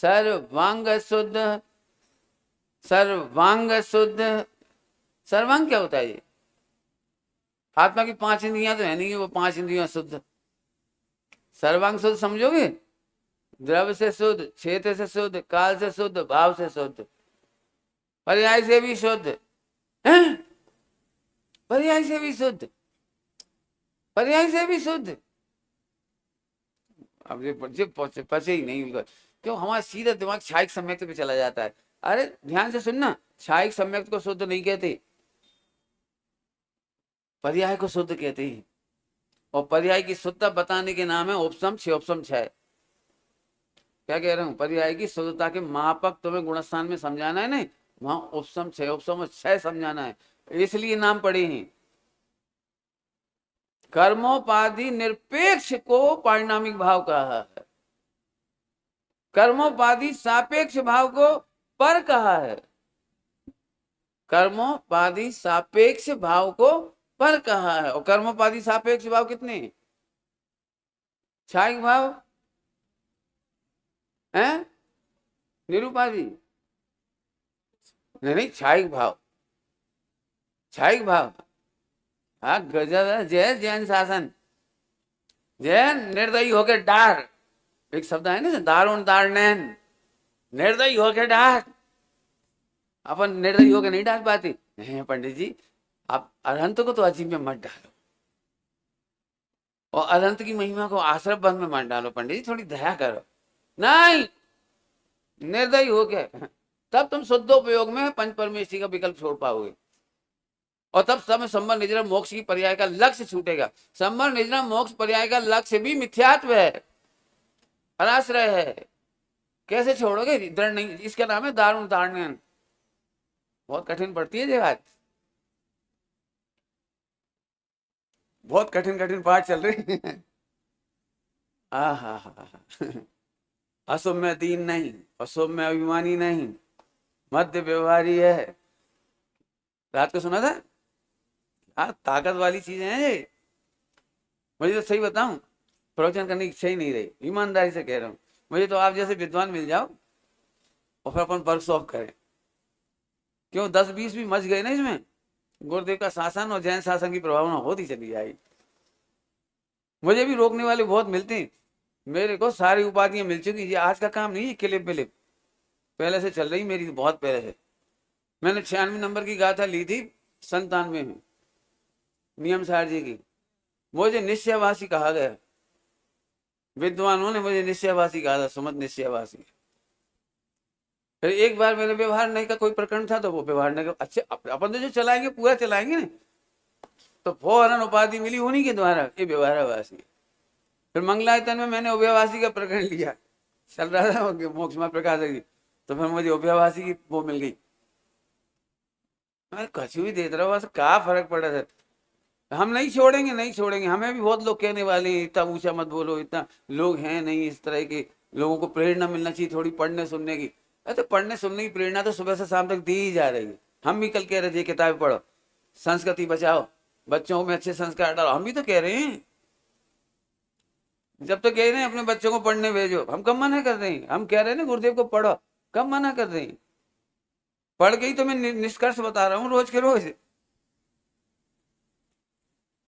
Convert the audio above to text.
सर्वांग शुद्ध, सर्वांग शुद्ध। सर्वांग क्या होता है? ये आत्मा की 5 इंद्रियां तो है नहीं, वो 5 इंद्रियां शुद्ध। सर्वांग शुद्ध समझोगे? द्रव्य से शुद्ध, क्षेत्र से शुद्ध, काल से शुद्ध, भाव से शुद्ध, पर्याय से भी शुद्ध है, पर्याय से भी शुद्ध, पर्याय से भी शुद्ध। अब ये पचे ही नहीं उनका, क्यों? हमारा सीधा दिमाग क्षायिक सम्यक्त पे चला जाता है। अरे ध्यान से सुनना, क्षायिक सम्यक्त को शुद्ध नहीं कहते, पर्याय को शुद्ध कहते हैं। और पर्याय की शुद्धता बताने के नाम है उपसम छह, उपसम छह। क्या कह रहा हूं? पर्याय की शुद्धता के मापक तुम्हें गुणस्थान में समझाना है, नहीं वहां उपसम छह, उपसम छह समझाना है, इसलिए नाम पड़े हैं। कर्मोपाधि निरपेक्ष को पारिणामिक भाव कहा है, कर्मोपाधि सापेक्ष भाव को पर कहा है, कर्मोपाधि सापेक्ष भाव को पर कहा है। और कर्मोपाधि सापेक्ष भाव कितने हैं? क्षायिक भाव है, निरुपाधि नहीं, क्षायिक भाव, क्षायिक भाव। हाँ गजब है। जय जैन शासन, जैन निर्दयी होके डार, एक शब्द है ना, दारुण दारणैन, निर्दयी होके डार। अपन निर्दयी होके नहीं डाल पाते। नहीं पंडित जी, आप अनंत को तो अजीब में मत डालो, और अनंत की महिमा को आश्रम बंद में मत डालो। पंडित जी थोड़ी दया करो। नहीं, निर्दयी होके, तब तुम शुद्धोपयोग में पंच परमेश्वरी का विकल्प छोड़ पाओगे, और तब समय संबर निजरा मोक्ष की पर्याय का लक्ष्य छूटेगा। संबर निजरा मोक्ष पर्याय का लक्ष्य भी मिथ्यात्व है, अनाश्रय है। कैसे छोड़ोगे? दृढ़ नहीं, इसका नाम है दारुण दारुण्यन। बहुत कठिन पड़ती है जगह, बहुत कठिन कठिन पाठ चल रहे हैं। असुम्य दीन नहीं, असुम्य अभिमानी नहीं, मध्य व्यवहारी है। रात को सुना था? हाँ, ताकत वाली चीजें हैं ये। मुझे तो सही बताऊं, प्रवचन करने की इच्छा ही नहीं रही, ईमानदारी से कह रहा हूं। मुझे तो आप जैसे विद्वान मिल जाओ और फिर अपन वर्कशॉप करें। क्यों 10-20 भी मच गए ना इसमें, गुरुदेव का शासन और जैन शासन की प्रभावना होती चली जाएगी। मुझे भी रोकने वाले बहुत मिलते हैं, मेरे को सारी उपाधियां मिल चुकी। ये आज का काम नहीं है, क्लिप विलिप पहले से चल रही मेरी, बहुत पहले से। मैंने 96 नंबर की गाथा ली थी 97 में, नियम सार जी की। मुझे निश्चयवासी कहा गया, विद्वानों ने मुझे निश्चयवासी कहा था, सुमत निश्चयवासी। फिर एक बार मेरे व्यवहार नहीं का कोई प्रकरण था, तो वो व्यवहार नहीं का अच्छे अपन तो जो चलाएंगे पूरा चलाएंगे ना, तो फौरन उपाधि मिली उन्हीं के द्वारा, ये व्यवहारवासी। फिर मंगलायतन में मैंने उभयवासी का प्रकरण लिया, चल रहा था मोक्ष में प्रकाश की, तो फिर मुझे उभयवासी की वो मिल गई। मैं कछु भी देख रहा हूँ, बस क्या फर्क पड़ा था। हम नहीं छोड़ेंगे, नहीं छोड़ेंगे। हमें भी बहुत लोग कहने वाले हैं इतना ऊंचा मत बोलो, इतना लोग हैं नहीं इस तरह के, लोगों को प्रेरणा मिलना चाहिए थोड़ी पढ़ने सुनने की। अरे तो पढ़ने सुनने की प्रेरणा तो सुबह से शाम तक दी ही जा रही है। हम भी कल कह रहे थे किताबें पढ़ो, संस्कृति बचाओ, बच्चों में अच्छे संस्कार डालो, हम भी तो कह रहे हैं। जब तक कह रहे हैं अपने बच्चों को पढ़ने भेजो, हम कब मना कर रहे हैं? हम कह रहे हैं ना गुरुदेव को पढ़ो, कब मना कर रहे हैं? पढ़ के ही तो मैं निष्कर्ष बता रहा हूँ रोज के रोज।